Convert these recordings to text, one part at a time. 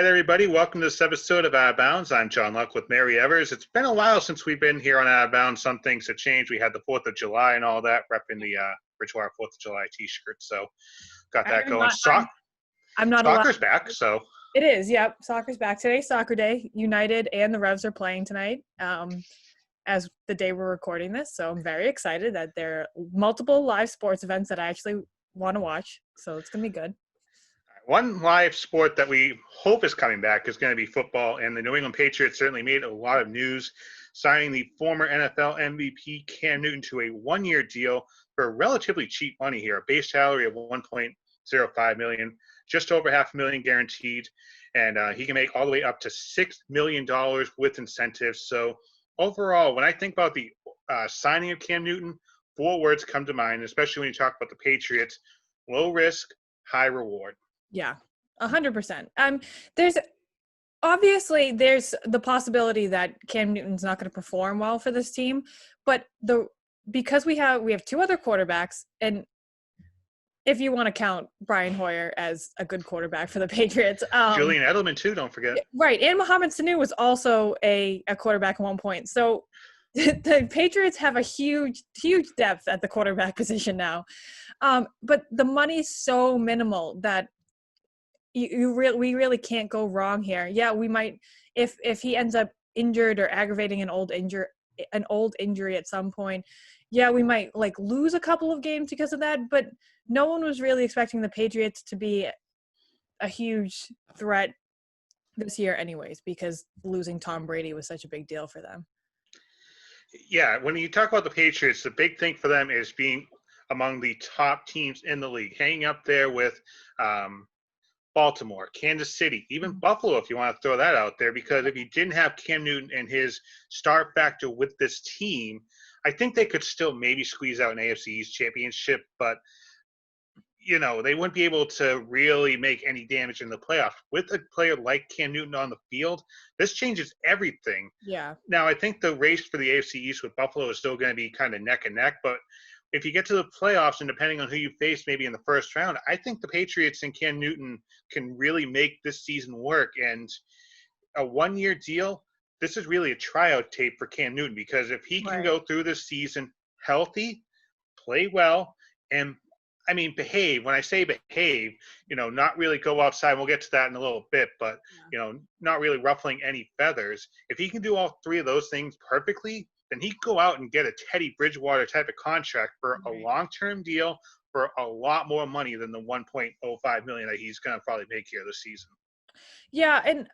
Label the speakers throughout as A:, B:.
A: Hi there, everybody. Welcome to this episode of Out of Bounds. I'm John Luck with Mary Evers. It's been a while since we've been here on Out of Bounds. Some things have changed. We had the 4th of July and all that, repping the Bridgewater 4th of July t-shirt. So got that going.
B: I'm not allowed.
A: Soccer's back, so.
B: It is, yep. Soccer's back today. Soccer Day. United and the Revs are playing tonight as the day we're recording this. So I'm very excited that there are multiple live sports events that I actually want to watch. So it's going to be good.
A: One live sport that we hope is coming back is going to be football, and the New England Patriots certainly made a lot of news, signing the former NFL MVP Cam Newton to a one-year deal for relatively cheap money here, a base salary of $1.05 million, just over $500,000 guaranteed, and he can make all the way up to $6 million with incentives. So overall, when I think about the signing of Cam Newton, 4 words come to mind, especially when you talk about the Patriots: low risk, high reward.
B: Yeah, 100%. There's the possibility that Cam Newton's not going to perform well for this team, but because we have 2 other quarterbacks, and if you want to count Brian Hoyer as a good quarterback for the Patriots,
A: Julian Edelman too, don't forget.
B: Right, and Mohamed Sanu was also a quarterback at one point. So the Patriots have a huge depth at the quarterback position now, but the money's so minimal that we really can't go wrong here. Yeah, we might if he ends up injured or aggravating an old injury at some point. Yeah, we might lose a couple of games because of that, but no one was really expecting the Patriots to be a huge threat this year anyways, because losing Tom Brady was such a big deal for them.
A: Yeah, when you talk about the Patriots, the big thing for them is being among the top teams in the league, hanging up there with Baltimore, Kansas City, even Buffalo, if you want to throw that out there, because if you didn't have Cam Newton and his star factor with this team, I think they could still maybe squeeze out an AFC East championship, but they wouldn't be able to really make any damage in the playoffs. With a player like Cam Newton on the field, this changes everything.
B: Yeah.
A: Now, I think the race for the AFC East with Buffalo is still going to be kind of neck and neck, but if you get to the playoffs and depending on who you face maybe in the first round, I think the Patriots and Cam Newton can really make this season work. And a one-year deal, this is really a tryout tape for Cam Newton, because if he can go through this season healthy, play well, and behave. When I say behave, not really go outside. We'll get to that in a little bit, but, not really ruffling any feathers. If he can do all 3 of those things perfectly, then he could go out and get a Teddy Bridgewater type of contract for a long-term deal for a lot more money than the $1.05 million that he's going to probably make here this season.
B: Yeah, and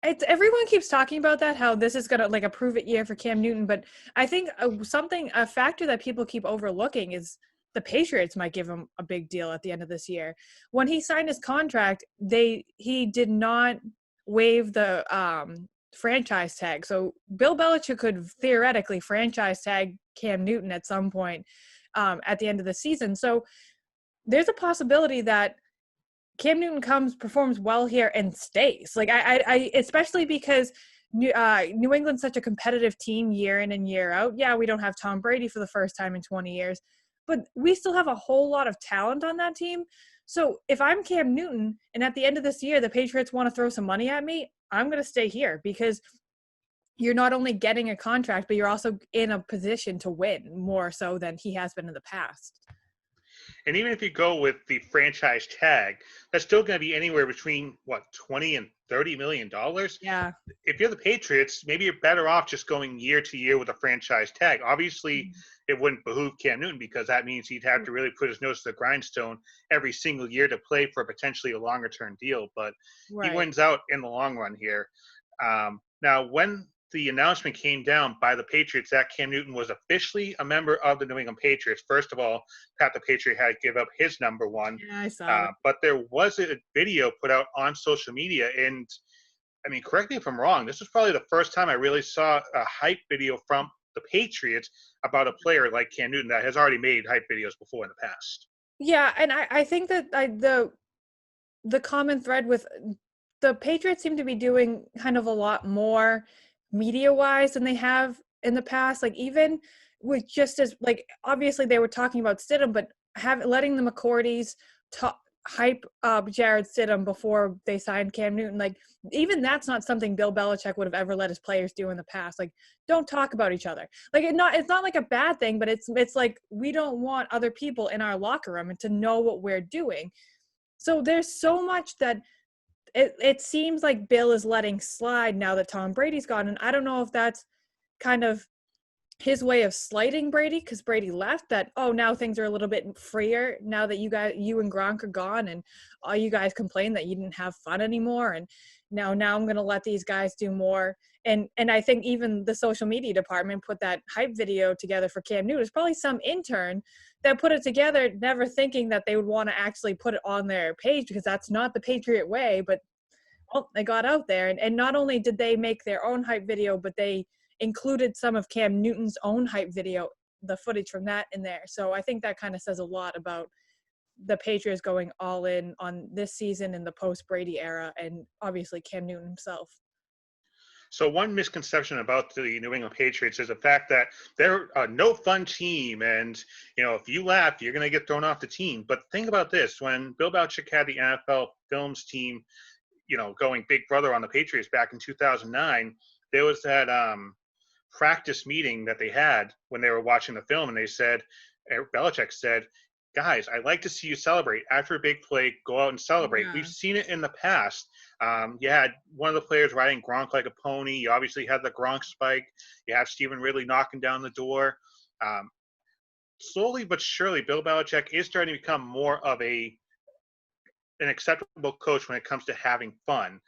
B: everyone keeps talking about that, how this is going to a prove-it year for Cam Newton, but I think a factor that people keep overlooking is the Patriots might give him a big deal at the end of this year. When he signed his contract, he did not waive the franchise tag. So Bill Belichick could theoretically franchise tag Cam Newton at some point at the end of the season. So there's a possibility that Cam Newton performs well here and stays. I especially because New England's such a competitive team year in and year out. Yeah, we don't have Tom Brady for the first time in 20 years, but we still have a whole lot of talent on that team. So if I'm Cam Newton and at the end of this year, the Patriots want to throw some money at me, I'm going to stay here, because you're not only getting a contract, but you're also in a position to win more so than he has been in the past.
A: And even if you go with the franchise tag, that's still going to be anywhere between, $20 and $30 million?
B: Yeah.
A: If you're the Patriots, maybe you're better off just going year to year with a franchise tag. Obviously, it wouldn't behoove Cam Newton, because that means he'd have to really put his nose to the grindstone every single year to play for potentially a longer-term deal. But he wins out in the long run here. Now, when the announcement came down by the Patriots that Cam Newton was officially a member of the New England Patriots, first of all, Pat the Patriot had to give up his number 1.
B: Yeah, I saw that.
A: But there was a video put out on social media, and correct me if I'm wrong, this was probably the first time I really saw a hype video from the Patriots about a player like Cam Newton that has already made hype videos before in the past.
B: Yeah, and I think that the common thread with the Patriots seem to be doing kind of a lot more media-wise than they have in the past. Even with just as obviously they were talking about Stidham, but letting the McCourties talk, hype up Jarrett Stidham before they signed Cam Newton. Like, even that's not something Bill Belichick would have ever let his players do in the past. Like, don't talk about each other. Like, it's not like a bad thing, but it's like we don't want other people in our locker room and to know what we're doing. So there's so much that it seems like Bill is letting slide now that Tom Brady's gone. And I don't know if that's kind of his way of slighting Brady because Brady left, that, oh, now things are a little bit freer now that you and Gronk are gone, and all you guys complained that you didn't have fun anymore, and now I'm going to let these guys do more. And I think even the social media department put that hype video together for Cam Newton. It's probably some intern that put it together, never thinking that they would want to actually put it on their page, because that's not the Patriot way. But well, they got out there, and not only did they make their own hype video, but they included some of Cam Newton's own hype video, the footage from that in there. So I think that kind of says a lot about the Patriots going all in on this season in the post-Brady era, and obviously Cam Newton himself.
A: So one misconception about the New England Patriots is the fact that they're a no fun team, and if you laugh, you're going to get thrown off the team. But think about this: when Bill Belichick had the NFL Films team, going Big Brother on the Patriots back in 2009, there was that practice meeting that they had when they were watching the film, and Belichick said, guys, I'd like to see you celebrate. After a big play, go out and celebrate.
B: Yeah.
A: We've seen it in the past. You had one of the players riding Gronk like a pony. You obviously had the Gronk spike. You have Stephen Ridley knocking down the door. Slowly but surely, Bill Belichick is starting to become more of an acceptable coach when it comes to having fun.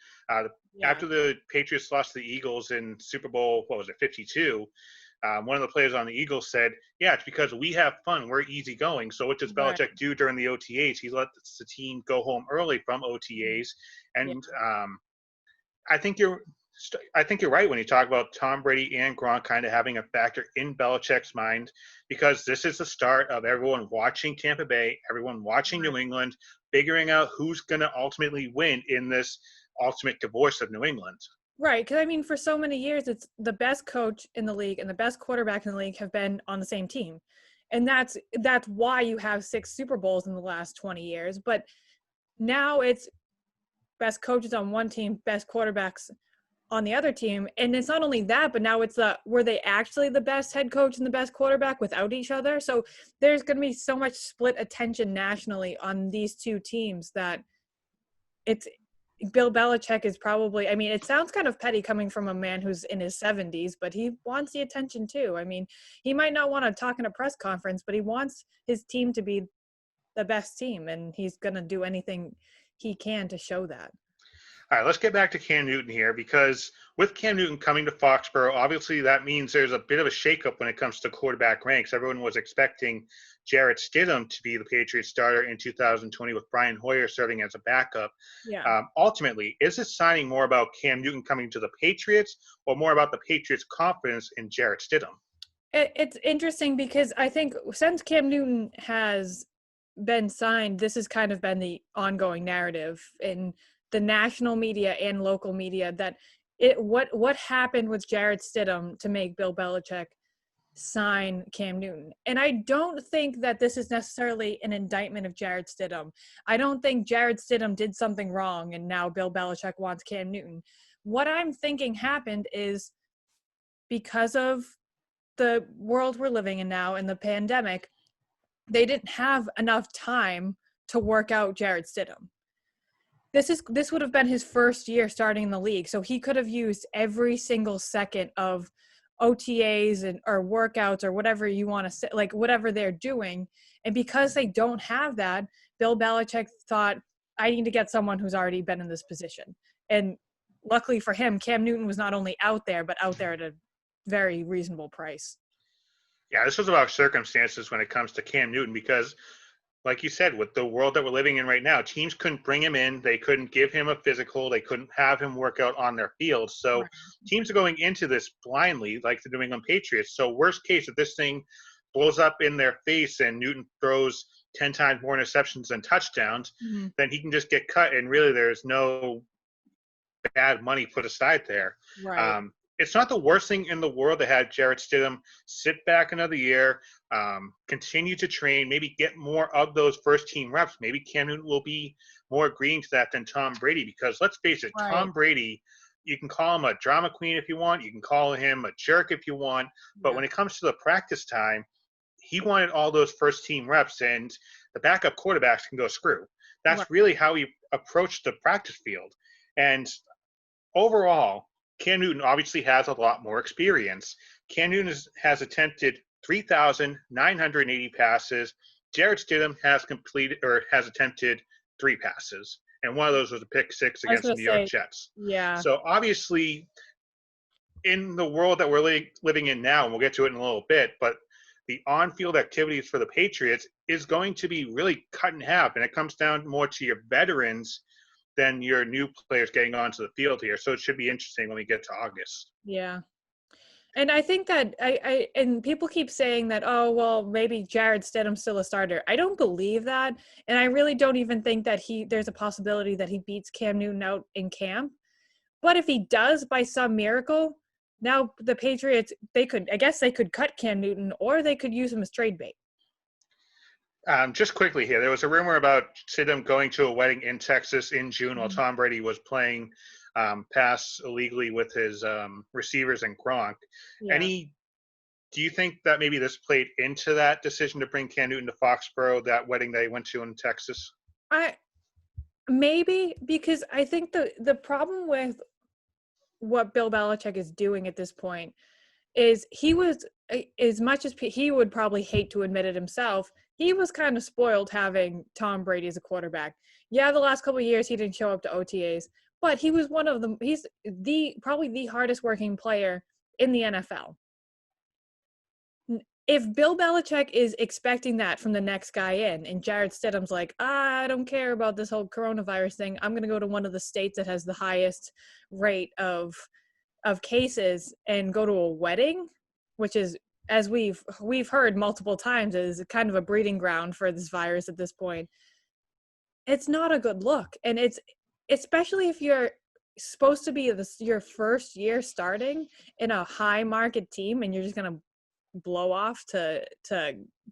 A: After the Patriots lost to the Eagles in Super Bowl, 52, one of the players on the Eagles said, yeah, it's because we have fun. We're easygoing. So what does Belichick do during the OTAs? He lets the team go home early from OTAs. And I think you're right when you talk about Tom Brady and Gronk kind of having a factor in Belichick's mind, because this is the start of everyone watching Tampa Bay, everyone watching New England, figuring out who's going to ultimately win in this ultimate divorce of New England.
B: Right, because I mean, for so many years, it's the best coach in the league and the best quarterback in the league have been on the same team, and that's why you have 6 Super Bowls in the last 20 years. But now it's best coaches on one team, best quarterbacks on the other team, and it's not only that, but now it's were they actually the best head coach and the best quarterback without each other? So there's going to be so much split attention nationally on these two teams that it's. Bill Belichick is probably, I mean, it sounds kind of petty coming from a man who's in his 70s, but he wants the attention too. I mean, he might not want to talk in a press conference, but he wants his team to be the best team, and he's going to do anything he can to show that.
A: All right, let's get back to Cam Newton here, because with Cam Newton coming to Foxborough, obviously that means there's a bit of a shakeup when it comes to quarterback ranks. Everyone was expecting Jarrett Stidham to be the Patriots starter in 2020 with Brian Hoyer serving as a backup.
B: Yeah.
A: Ultimately, is this signing more about Cam Newton coming to the Patriots or more about the Patriots' confidence in Jarrett Stidham?
B: It's interesting because I think since Cam Newton has been signed, this has kind of been the ongoing narrative in the national media and local media that what happened with Jarrett Stidham to make Bill Belichick sign Cam Newton. And I don't think that this is necessarily an indictment of Jarrett Stidham. I don't think Jarrett Stidham did something wrong and now Bill Belichick wants Cam Newton. What I'm thinking happened is because of the world we're living in now and the pandemic, they didn't have enough time to work out Jarrett Stidham. This would have been his first year starting in the league, so he could have used every single second of OTAs or workouts or whatever you want to say, like whatever they're doing. And because they don't have that, Bill Belichick thought, I need to get someone who's already been in this position. And luckily for him, Cam Newton was not only out there, but out there at a very reasonable price.
A: Yeah, this was about circumstances when it comes to Cam Newton, because like you said, with the world that we're living in right now, teams couldn't bring him in. They couldn't give him a physical. They couldn't have him work out on their field. So teams are going into this blindly, like the New England Patriots. So worst case, if this thing blows up in their face and Newton throws 10 times more interceptions than touchdowns, then he can just get cut. And really, there's no bad money put aside there.
B: Right.
A: it's not the worst thing in the world to have Jarrett Stidham sit back another year, continue to train, maybe get more of those first team reps. Maybe Cam Newton will be more agreeing to that than Tom Brady, because let's face it,
B: Right.
A: Tom Brady, you can call him a drama queen if you want, you can call him a jerk if you want, but
B: Yeah.
A: when it comes to the practice time, he wanted all those first team reps, and the backup quarterbacks can go screw.
B: Right.
A: That's really how he approached the practice field. And overall, Cam Newton obviously has a lot more experience. Cam Newton has attempted 3,980 passes. Jarrett Stidham has attempted 3 passes, and one of those was a pick six
B: I was
A: against
B: gonna
A: the New York
B: say,
A: Jets.
B: yeah.
A: So obviously, in the world that we're living in now, and we'll get to it in a little bit, but the on-field activities for the Patriots is going to be really cut in half, and it comes down more to your veterans than your new players getting onto the field here. So it should be interesting when we get to August.
B: Yeah. And I think that and people keep saying that, oh, well, maybe Jared Stidham's still a starter. I don't believe that. And I really don't even think that there's a possibility that he beats Cam Newton out in camp. But if he does by some miracle, now the Patriots, I guess they could cut Cam Newton, or they could use him as trade bait.
A: Just quickly here, there was a rumor about Stidham going to a wedding in Texas in June while Tom Brady was playing pass illegally with his receivers and Gronk.
B: Yeah.
A: Do you think that maybe this played into that decision to bring Cam Newton to Foxborough, that wedding they went to in Texas?
B: I maybe, because I think the problem with what Bill Belichick is doing at this point is he was, as much as he would probably hate to admit it himself, he was kind of spoiled having Tom Brady as a quarterback. Yeah, the last couple of years he didn't show up to OTAs, but he was one of them. He's probably the hardest working player in the NFL. If Bill Belichick is expecting that from the next guy in, and Jarrett Stidham's like, I don't care about this whole coronavirus thing, I'm going to go to one of the states that has the highest rate of cases and go to a wedding, which is, as we've heard multiple times, is kind of a breeding ground for this virus at this point. It's not a good look, and it's especially if you're supposed to be your first year starting in a high market team, and you're just going to blow off to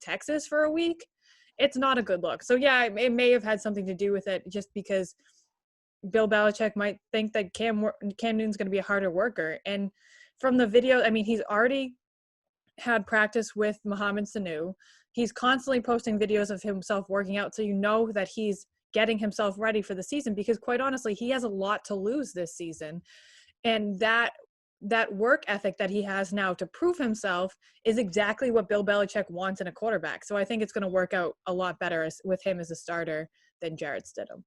B: Texas for a week. It's not a good look. So yeah, it may have had something to do with it, just because Bill Belichick might think that Cam Newton's going to be a harder worker. And from the video, I mean, he's already had practice with Mohamed Sanu. He's constantly posting videos of himself working out, so you know that he's getting himself ready for the season, because quite honestly, he has a lot to lose this season. And that work ethic that he has now to prove himself is exactly what Bill Belichick wants in a quarterback. So I think it's going to work out a lot better with him as a starter than Jarrett Stidham.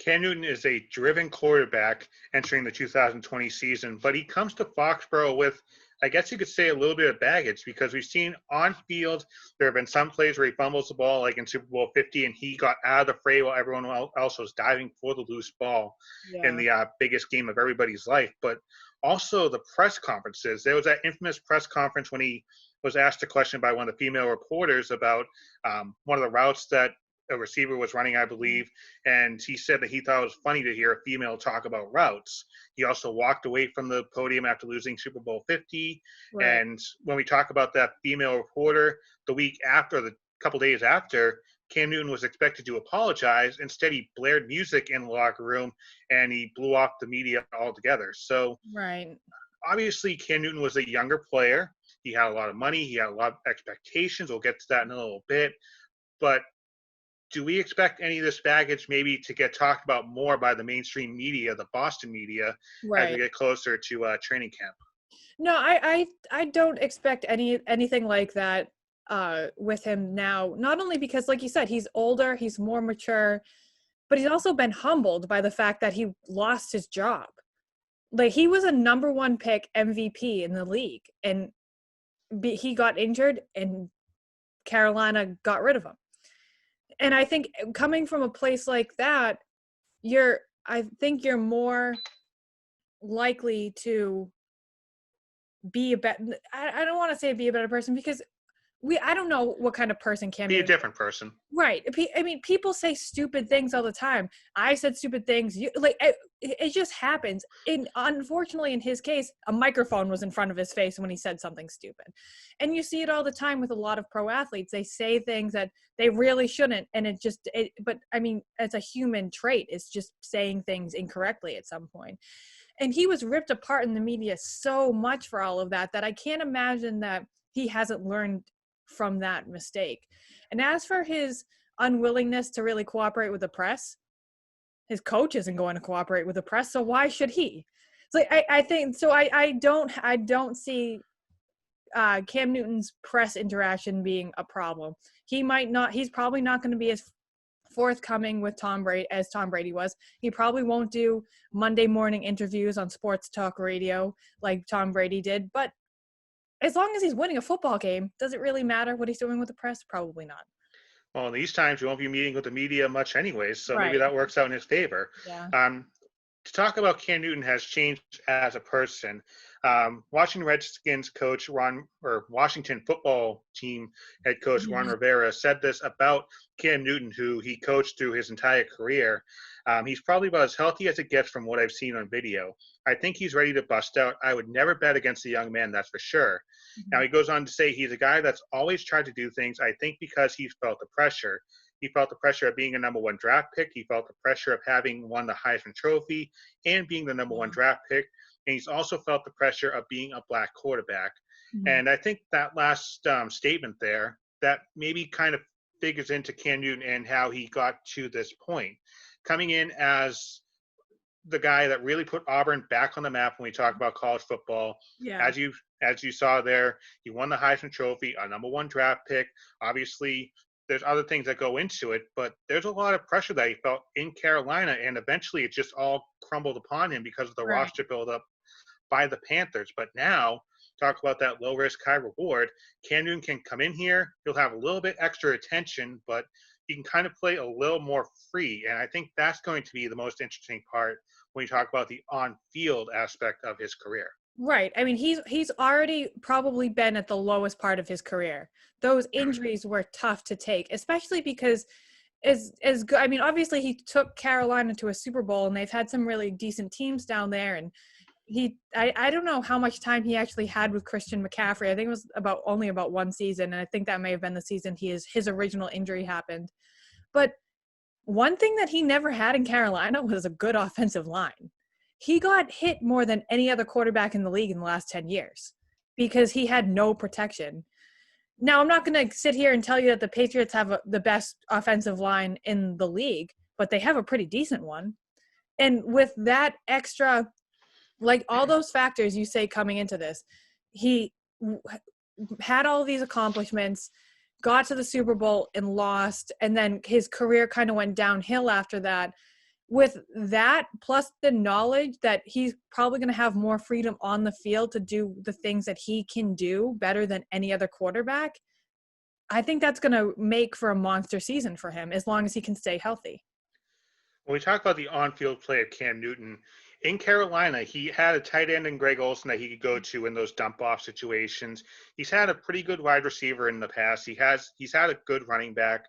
A: Cam Newton is a driven quarterback entering the 2020 season, but he comes to Foxborough with, I guess you could say, a little bit of baggage, because we've seen on field, there have been some plays where he fumbles the ball, like in Super Bowl 50, and he got out of the fray while everyone else was diving for the loose ball in the biggest game of everybody's life. But also the press conferences. There was that infamous press conference when he was asked a question by one of the female reporters about one of the routes that a receiver was running, I believe, and he said that he thought it was funny to hear a female talk about routes. He also walked away from the podium after losing Super Bowl 50.
B: Right.
A: And when we talk about that female reporter, the week after, the couple days after, Cam Newton was expected to apologize. Instead, he blared music in the locker room and he blew off the media altogether. So
B: right.
A: Obviously, Cam Newton was a younger player. He had a lot of money. He had a lot of expectations. We'll get to that in a little bit. But do we expect any of this baggage maybe to get talked about more by the mainstream media, the Boston media, as we get closer to training camp?
B: No, I don't expect anything like that with him now. Not only because, like you said, he's older, he's more mature, but he's also been humbled by the fact that he lost his job. Like, he was a number one pick MVP in the league, and he got injured, and Carolina got rid of him. And I think coming from a place like that, I think you're more likely to be a better, I don't want to say be a better person, because I don't know what kind of person Cam
A: Be a
B: Newton.
A: different person.
B: Right. I mean, people say stupid things all the time. I said stupid things. It just happens. Unfortunately, in his case, a microphone was in front of his face when he said something stupid. And you see it all the time with a lot of pro athletes. They say things that they really shouldn't. And but I mean, it's a human trait. It's just saying things incorrectly at some point. And he was ripped apart in the media so much for all of that I can't imagine that he hasn't learned from that mistake. And as for his unwillingness to really cooperate with the press, his coach isn't going to cooperate with the press, so why should he? It's like I think so. I don't see Cam Newton's press interaction being a problem. He's probably not going to be as forthcoming with Tom Brady as Tom Brady was. He probably won't do Monday morning interviews on sports talk radio like Tom Brady did, but as long as he's winning a football game, does it really matter what he's doing with the press? Probably not.
A: Well, in these times, we won't be meeting with the media much anyways, so maybe
B: Right.
A: that works out in his favor.
B: Yeah.
A: To talk about Cam Newton has changed as a person. Washington Redskins coach Washington football team head coach Ron Rivera said this about Cam Newton, who he coached through his entire career. He's probably about as healthy as it gets from what I've seen on video. I think he's ready to bust out. I would never bet against the young man, that's for sure. Now, he goes on to say he's a guy that's always tried to do things, I think, because he's felt the pressure. He felt the pressure of being a number one draft pick. He felt the pressure of having won the Heisman Trophy and being the number one draft pick. And he's also felt the pressure of being a black quarterback. And I think that last statement there, that maybe kind of figures into Cam Newton and how he got to this point. Coming in as the guy that really put Auburn back on the map when we talk about college football.
B: Yeah.
A: As you saw there, he won the Heisman Trophy, a number one draft pick. Obviously, there's other things that go into it, but there's a lot of pressure that he felt in Carolina, and eventually it just all crumbled upon him because of the roster buildup by the Panthers. But now, talk about that low risk, high reward. Cam Newton can come in here. He'll have a little bit extra attention, but he can kind of play a little more free. And I think that's going to be the most interesting part when you talk about the on-field aspect of his career.
B: Right. I mean, he's already probably been at the lowest part of his career. Those injuries were tough to take, especially because as good. I mean, obviously he took Carolina to a Super Bowl, and they've had some really decent teams down there. And I don't know how much time he actually had with Christian McCaffrey. I think it was only about one season, and I think that may have been the season his original injury happened. But one thing that he never had in Carolina was a good offensive line. He got hit more than any other quarterback in the league in the last 10 years because he had no protection. Now, I'm not going to sit here and tell you that the Patriots have the best offensive line in the league, but they have a pretty decent one. And with that extra, like all those factors you say coming into this, he had all these accomplishments, got to the Super Bowl and lost, and then his career kind of went downhill after that. With that, plus the knowledge that he's probably going to have more freedom on the field to do the things that he can do better than any other quarterback, I think that's going to make for a monster season for him as long as he can stay healthy.
A: When we talk about the on-field play of Cam Newton, in Carolina, he had a tight end in Greg Olsen that he could go to in those dump-off situations. He's had a pretty good wide receiver in the past. He's had a good running back.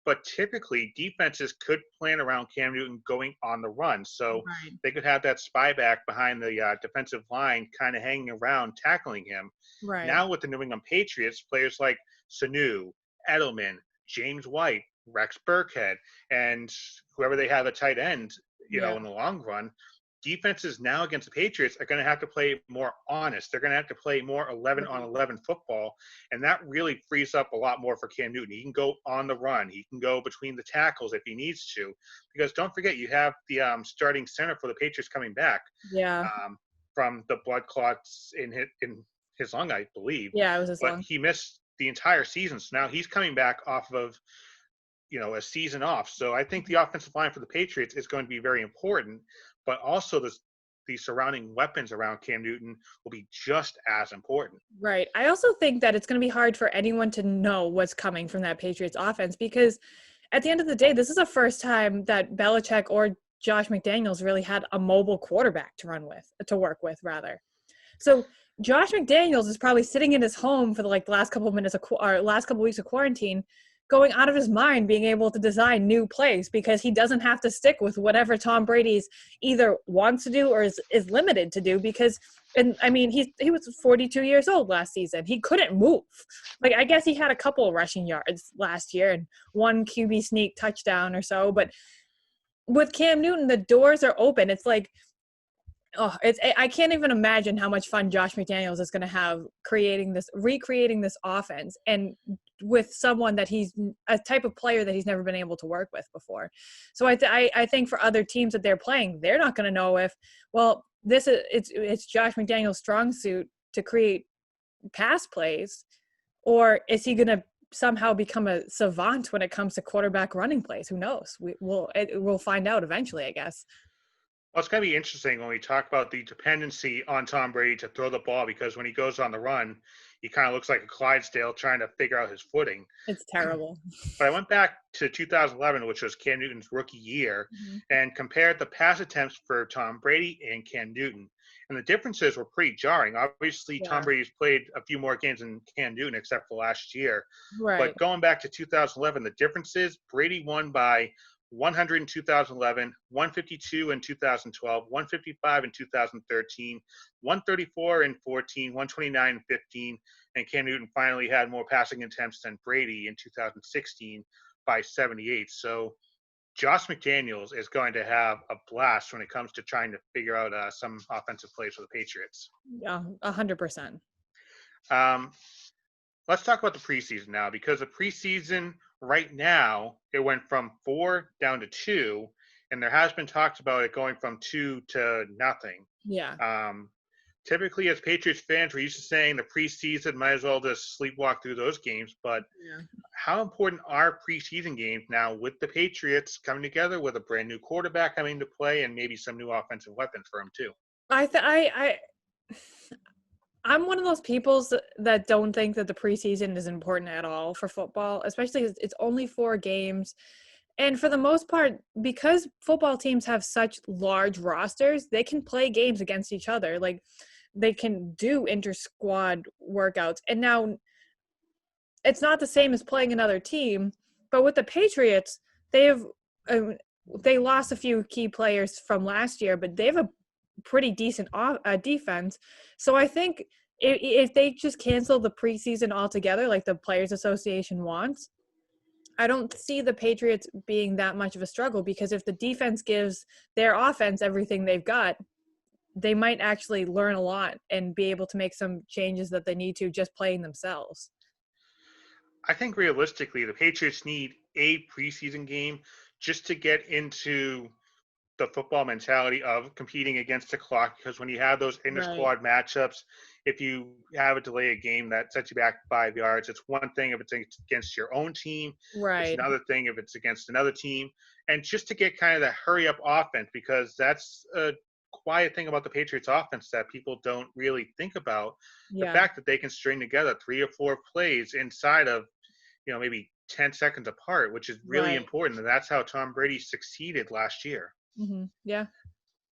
A: But typically, defenses could plan around Cam Newton going on the run. So they could have that spy back behind the defensive line kind of hanging around, tackling him.
B: Right.
A: Now with the New England Patriots, players like Sanu, Edelman, James White, Rex Burkhead, and whoever they have at tight end, you know, in the long run, defenses now against the Patriots are going to have to play more honest. They're going to have to play more 11-on-11 football, and that really frees up a lot more for Cam Newton. He can go on the run. He can go between the tackles if he needs to, because don't forget, you have the starting center for the Patriots coming back from the blood clots in his lung, I believe.
B: Yeah, it was his lung.
A: But he missed the entire season, so now he's coming back off of a season off. So I think the offensive line for the Patriots is going to be very important, but also the surrounding weapons around Cam Newton will be just as important.
B: Right. I also think that it's going to be hard for anyone to know what's coming from that Patriots offense, because at the end of the day, this is the first time that Belichick or Josh McDaniels really had a mobile quarterback to work with rather. So Josh McDaniels is probably sitting in his home for the last couple of minutes or last couple of weeks of quarantine, going out of his mind, being able to design new plays because he doesn't have to stick with whatever Tom Brady's either wants to do or is limited to do because. And I mean, he was 42 years old last season. He couldn't move. Like, I guess he had a couple of rushing yards last year and one QB sneak touchdown or so. But with Cam Newton, the doors are open. It's like, I can't even imagine how much fun Josh McDaniels is going to have recreating this offense, and with someone that he's a type of player that he's never been able to work with before. So I think for other teams that they're playing, they're not going to know if, well, it's Josh McDaniels' strong suit to create pass plays, or is he going to somehow become a savant when it comes to quarterback running plays? Who knows? We'll find out eventually, I guess.
A: Well, it's going to be interesting when we talk about the dependency on Tom Brady to throw the ball because when he goes on the run, he kind of looks like a Clydesdale trying to figure out his footing.
B: It's terrible.
A: But I went back to 2011, which was Cam Newton's rookie year, and compared the pass attempts for Tom Brady and Cam Newton. And the differences were pretty jarring. Obviously, Tom Brady's played a few more games than Cam Newton, except for last year.
B: Right.
A: But going back to 2011, the difference is Brady won by 100 in 2011, 152 in 2012, 155 in 2013, 134 in 14, 129 in 15, and Cam Newton finally had more passing attempts than Brady in 2016 by 78. So Josh McDaniels is going to have a blast when it comes to trying to figure out some offensive plays for the Patriots.
B: Yeah, 100%.
A: Let's talk about the preseason now, because the preseason right now, it went from 4 down to 2, and there has been talks about it going from 2 to nothing.
B: Yeah.
A: Typically, as Patriots fans, we're used to saying the preseason might as well just sleepwalk through those games. But how important are preseason games now with the Patriots coming together with a brand new quarterback coming to play and maybe some new offensive weapons for him too?
B: I'm one of those people that don't think that the preseason is important at all for football, especially because it's only 4 games. And for the most part, because football teams have such large rosters, they can play games against each other. Like, they can do inter-squad workouts. And now it's not the same as playing another team, but with the Patriots, they lost a few key players from last year, but they have a pretty decent defense. So I think if they just cancel the preseason altogether, like the Players Association wants, I don't see the Patriots being that much of a struggle, because if the defense gives their offense everything they've got, they might actually learn a lot and be able to make some changes that they need to just playing themselves.
A: I think realistically, the Patriots need a preseason game just to get into the football mentality of competing against the clock, because when you have those inter-squad matchups, if you have a delay a game that sets you back 5 yards, it's one thing if it's against your own team. It's another thing if it's against another team. And just to get kind of that hurry-up offense, because that's a quiet thing about the Patriots offense that people don't really think about. The fact that they can string together 3 or 4 plays inside of, maybe 10 seconds apart, which is really important. And that's how Tom Brady succeeded last year.
B: Yeah.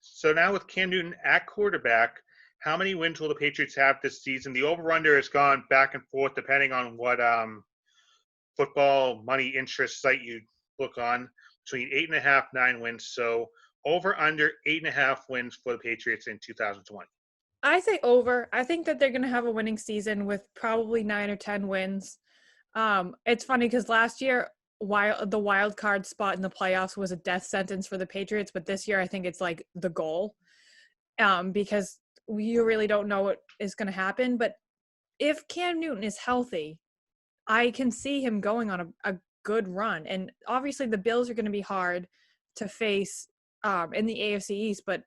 A: So now with Cam Newton at quarterback, how many wins will the Patriots have this season? The over-under has gone back and forth depending on what football money interest site you look on, between 8.5, 9 wins. So over/under 8.5 wins for the Patriots in 2020.
B: I say over. I think that they're going to have a winning season with probably 9 or 10 wins. It's funny because last year, the wild card spot in the playoffs was a death sentence for the Patriots, but this year I think it's like the goal, because you really don't know what is going to happen. But if Cam Newton is healthy, I can see him going on a good run. And obviously the Bills are going to be hard to face in the AFC East, but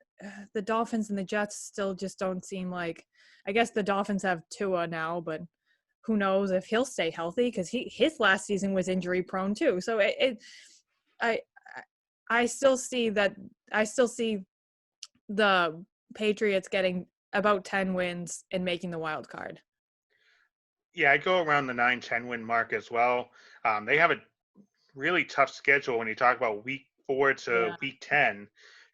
B: the Dolphins and the Jets still just don't seem like, I guess the Dolphins have Tua now, but who knows if he'll stay healthy, because his last season was injury prone too. So I still see the Patriots getting about 10 wins and making the wild card.
A: Yeah, I go around the 9-10 win mark as well. They have a really tough schedule when you talk about week 4 to week 10.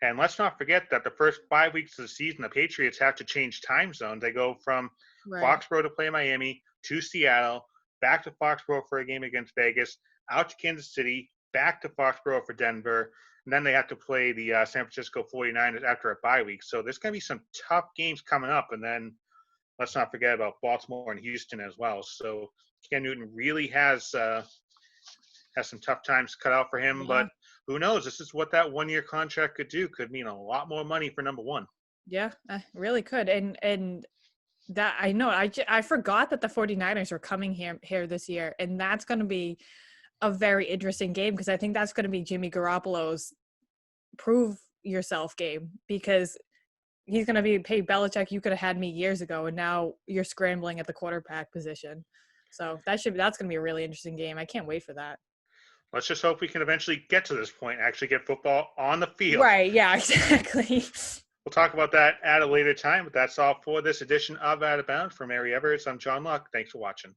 A: And let's not forget that the first 5 weeks of the season, the Patriots have to change time zones. They go from
B: Right.
A: Foxborough to play Miami to Seattle, back to Foxborough for a game against Vegas, out to Kansas City, back to Foxborough for Denver, and then they have to play the San Francisco 49ers after a bye week. So there's going to be some tough games coming up. And then let's not forget about Baltimore and Houston as well. So Cam Newton really has some tough times cut out for him.
B: Yeah.
A: But who knows? This is what that 1-year contract could do. Could mean a lot more money for number one.
B: Yeah, really could. And that I know I forgot that the 49ers are coming here this year, and that's going to be a very interesting game because I think that's going to be Jimmy Garoppolo's prove yourself game, because he's going to be, hey, Belichick, you could have had me years ago, and now you're scrambling at the quarterback position. So that's going to be a really interesting game. I can't wait for that.
A: Let's just hope we can eventually get to this point, actually get football on the field.
B: Right, yeah, exactly.
A: We'll talk about that at a later time, but that's all for this edition of Out of Bounds. For Mary Everett, I'm John Luck. Thanks for watching.